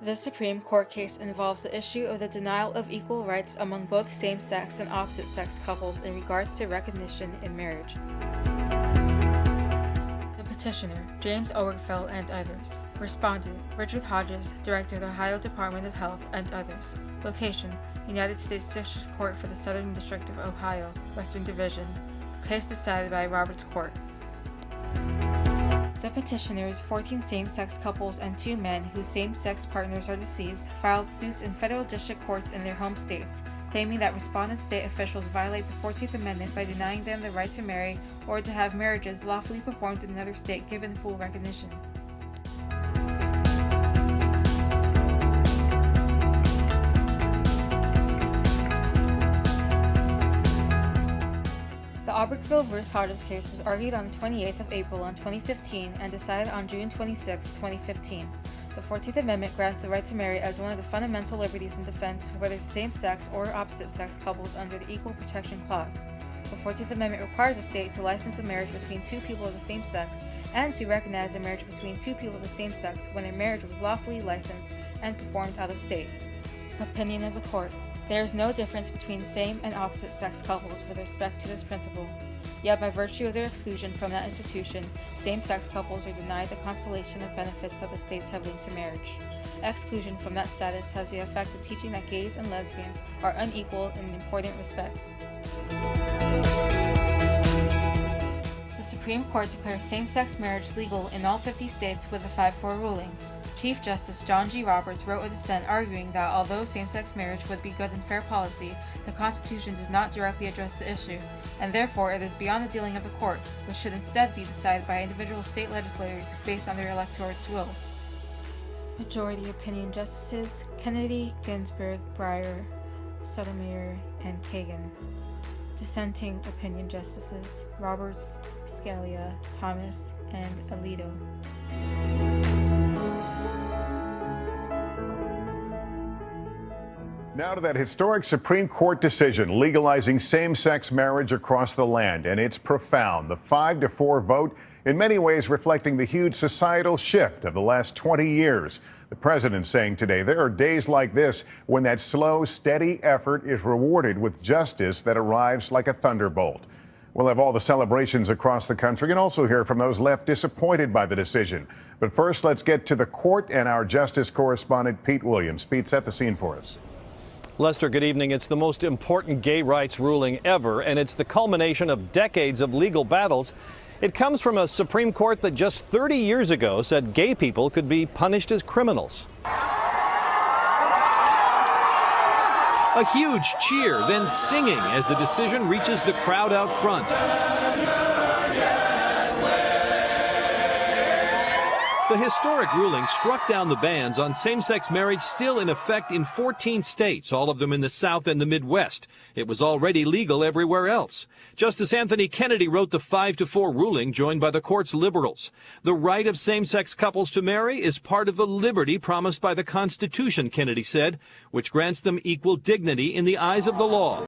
The Supreme Court case involves the issue of the denial of equal rights among both same-sex and opposite-sex couples in regards to recognition in marriage. The petitioner, James Obergefell and others. Respondent, Richard Hodges, Director of the Ohio Department of Health and others. Location, United States District Court for the Southern District of Ohio, Western Division. Case decided by Roberts Court. The petitioners, 14 same-sex couples and 2 men whose same-sex partners are deceased, filed suits in federal district courts in their home states, claiming that respondent state officials violate the 14th Amendment by denying them the right to marry or to have marriages lawfully performed in another state given full recognition. The Obergefell v. Hodges case was argued on the 28th of April in 2015 and decided on June 26, 2015. The 14th Amendment grants the right to marry as one of the fundamental liberties in defense for whether same-sex or opposite-sex couples under the Equal Protection Clause. The 14th Amendment requires a state to license a marriage between 2 people of the same sex and to recognize a marriage between 2 people of the same sex when their marriage was lawfully licensed and performed out of state. Opinion of the Court. There is no difference between same and opposite-sex couples with respect to this principle. Yet by virtue of their exclusion from that institution, same-sex couples are denied the consolation of benefits that the states have linked to marriage. Exclusion from that status has the effect of teaching that gays and lesbians are unequal in important respects. The Supreme Court declares same-sex marriage legal in all 50 states with a 5-4 ruling. Chief Justice John G. Roberts wrote a dissent arguing that although same-sex marriage would be good and fair policy, the Constitution does not directly address the issue, and therefore it is beyond the dealing of the court, which should instead be decided by individual state legislators based on their electorate's will. Majority opinion Justices Kennedy, Ginsburg, Breyer, Sotomayor, and Kagan. Dissenting opinion Justices Roberts, Scalia, Thomas, and Alito. Now to that historic Supreme Court decision legalizing same-sex marriage across the land, and it's profound. The 5-4 vote in many ways reflecting the huge societal shift of the last 20 years. The president saying today there are days like this when that slow, steady effort is rewarded with justice that arrives like a thunderbolt. We'll have all the celebrations across the country and also hear from those left disappointed by the decision. But first, let's get to the court and our justice correspondent, Pete Williams. Pete, set the scene for us. Lester, good evening. It's the most important gay rights ruling ever, and it's the culmination of decades of legal battles. It comes from a Supreme Court that just 30 years ago said gay people could be punished as criminals. A huge cheer, then singing as the decision reaches the crowd out front. The historic ruling struck down the bans on same-sex marriage still in effect in 14 states, all of them in the South and the Midwest. It was already legal everywhere else. Justice Anthony Kennedy wrote the 5-4 ruling, joined by the court's liberals. The right of same-sex couples to marry is part of the liberty promised by the Constitution, Kennedy said, which grants them equal dignity in the eyes of the law.